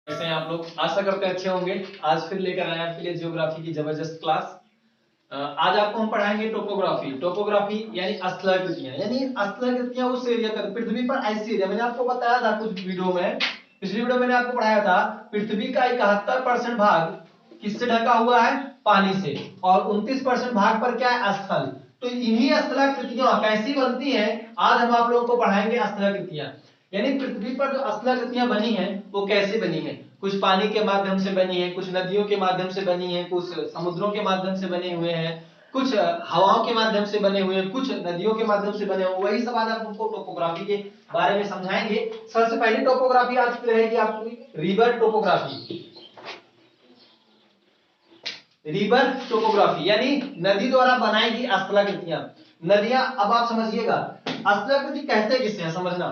कैसे हैं आप लोग? आशा करते हैं अच्छे होंगे। आज फिर लेकर आए आपके लिए ज्योग्राफी की जबरदस्त क्लास। आज आपको हम पढ़ाएंगे टोपोग्राफी। टोपोग्राफी यानी स्थलाकृतियां, यानी स्थलाकृतियां उस एरिया पर, पृथ्वी पर ऐसी एरिया, मैंने आपको बताया था कुछ वीडियो में, पिछली वीडियो मैंने आपको पढ़ाया था पृथ्वी का 71% भाग किससे ढका हुआ है? पानी से, और 29% भाग पर क्या है? स्थल। तो इन्हीं स्थलाकृतियां कैसी बनती हैं, आज हम आप लोगों को पढ़ाएंगे। स्थलाकृतियां यानी पृथ्वी पर जो स्थलाकृतियां बनी हैं वो कैसे बनी हैं। कुछ पानी के माध्यम से बनी है, कुछ नदियों के माध्यम से बनी है, कुछ समुद्रों के माध्यम से बने हुए हैं, कुछ हवाओं के माध्यम से बने हुए हैं, कुछ नदियों के माध्यम से बने हुए। वही सब आज आप हमको टोपोग्राफी के बारे में समझाएंगे। सबसे पहली टोपोग्राफी आज की रहेगी आपकी रिवर टोपोग्राफी। रिवर टोपोग्राफी यानी नदी द्वारा बनाई गई स्थलाकृतियां। नदियां, अब आप समझिएगा स्थलाकृति कहते किसे हैं, समझना।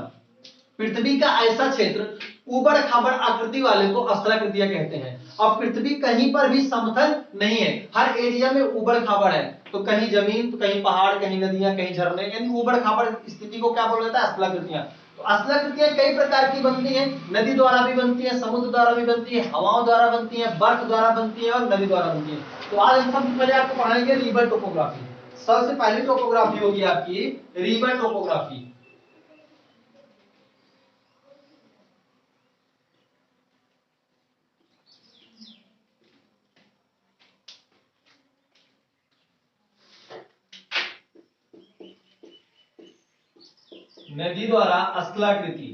पृथ्वी का ऐसा क्षेत्र उबड़ खाबड़ आकृति वाले को स्थलाकृतियां कहते हैं। अब पृथ्वी कहीं पर भी समतल नहीं है, हर एरिया में उबड़ खाबड़ है। तो कहीं जमीन, तो कहीं पहाड़, कहीं नदियां, कहीं झरने, यानी उबड़ खाबड़ स्थिति को क्या बोला जाता है? स्थलाकृतियां। तो स्थलाकृतियां कई प्रकार की बनती हैं। नदी द्वारा भी बनती है, समुद्र द्वारा भी बनती है, हवाओं द्वारा बनती है, बर्फ द्वारा बनती है और नदी द्वारा बनती है। तो आज हम सबसे पहले आपको पढ़ाएंगे रिवर टोपोग्राफी। सबसे पहली टोपोग्राफी होगी आपकी रिवर टोपोग्राफी। नदी द्वारा स्थलाकृति।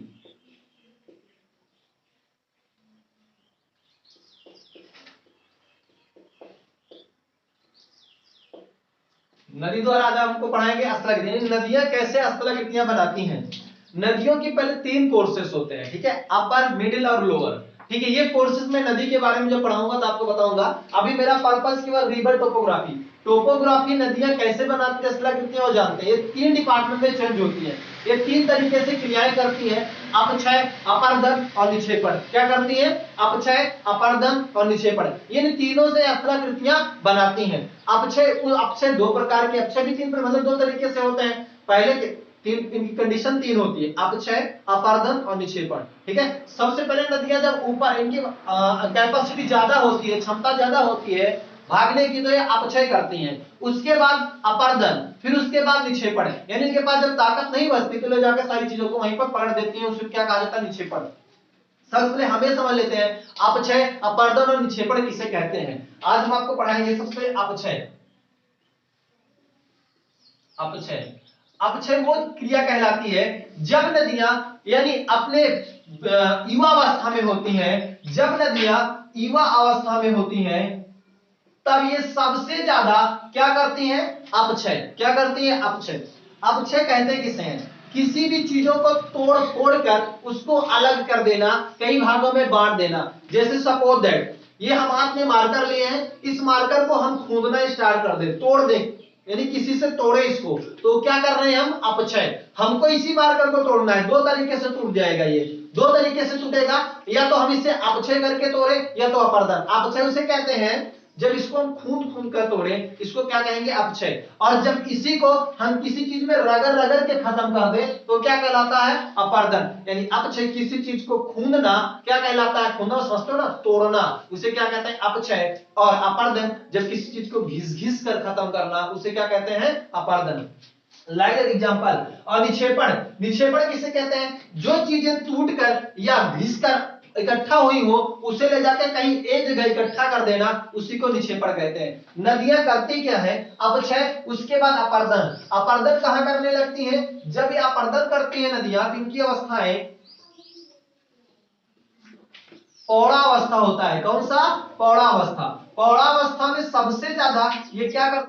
नदी द्वारा आज हमको पढ़ाएंगे स्थलाकृति। नदियां कैसे स्थलाकृतियां बनाती हैं। नदियों की पहले 3 कोर्सेस होते हैं, ठीक है? अपर, मिडिल और लोअर। ठीक है, ये कोर्सेस में नदी के बारे में जब पढ़ाऊंगा तो आपको बताऊंगा। अभी मेरा पर्पस केवल रिवर टोपोग्राफी। टोपोग्राफी नदियां कैसे बनाती है स्थलाकृतियां वो जानते हैं। ये 3 डिपार्टमेंट में चेंज होती है। ये 3 तरीके से क्रियाएं करती है। अपक्षय, अपर्दन और निक्षेपण। क्या करती है? अपक्षय, अपर्दन और निक्षेपण। इन तीनों से स्थलाकृतियां बनाती हैं। अपक्षय 2 प्रकार के, अपक्षय भी 3 मतलब 2 तरीके से होते हैं। पहले के इनकी कंडीशन 3 होती है, अपक्षय, अपर्दन और निक्षेपण। ठीक है, सबसे पहले नदियां जब ऊपर, इनकी कैपेसिटी ज्यादा होती है, क्षमता ज्यादा होती है भागने की, तो ये अपक्षय करती हैं। उसके बाद अपर्दन, फिर उसके बाद निक्षेपण। यानी इनके पास जब ताकत नहीं बचती तो ले जाकर सारी चीजों को वहीं पर पकड़ देती है। उसको क्या कहा जाता है? निक्षेपण। सबसे पहले हमें समझ लेते हैं अपक्षय, अपर्दन और निक्षेपण किसे कहते हैं। आज हम आपको पढ़ाएंगे सबसे पहले अपक्षय। अपक्षय, अपक्षय वो क्रिया कहलाती है जब नदियां यानी अपने युवा अवस्था में होती हैं। जब नदियां युवा अवस्था में होती हैं तब ये सबसे ज्यादा क्या करती हैं? अपक्षय। क्या करती हैं? अपक्षय। अपक्षय कहते किसे हैं? किसी भी चीजों को तोड़ फोड़ कर उसको अलग कर देना, कई भागों में बांट देना। जैसे सपोज दैट ये हम हाथ में मार्कर लिए हैं, इस मार्कर को हम खोदना स्टार्ट कर दे, तोड़ दे, यानी किसी से तोड़े इसको, तो क्या कर रहे हैं हम? अपक्षय। हमको इसी मार्कर को तोड़ना है। 2 तरीके से टूट जाएगा ये, 2 तरीके से टूटेगा। या तो हम इसे अपक्षय करके तोड़े या तो अपर्दन। अपक्षय उसे कहते हैं जब इसको हम खून खून कर तोड़े, इसको क्या कहेंगे? अपक्षय। और जब इसी को हम किसी चीज में रगड़ रगड़ के खत्म कर दे तो क्या कहलाता है? अपर्दन। यानी अपक्षय किसी चीज को खूंदना क्या कहलाता है? खूंदना समझते हो ना, तोड़ना, उसे क्या कहते हैं? अपक्षय। और अपर्दन जब किसी चीज को घिस घिस कर खत्म करना, उसे क्या कहते हैं? अपर्दन। Like example. और निक्षेपण, निक्षेपण किसे कहते हैं? जो चीजें टूट कर या घिस कर इकट्ठा हुई हो उसे ले जाकर कहीं एक जगह इकट्ठा कर देना, उसी को निक्षेपण कहते हैं। नदियां करती क्या है? अपक्षय, उसके बाद अपर्दन। अपर्दन कहां करने लगती है? जब ये अपर्दन करती है नदियां, इनकी अवस्थाएं पौड़ावस्था होता है। कौन सा? पौड़ावस्था। पौड़ावस्था में सबसे ज्यादा ये क्या कर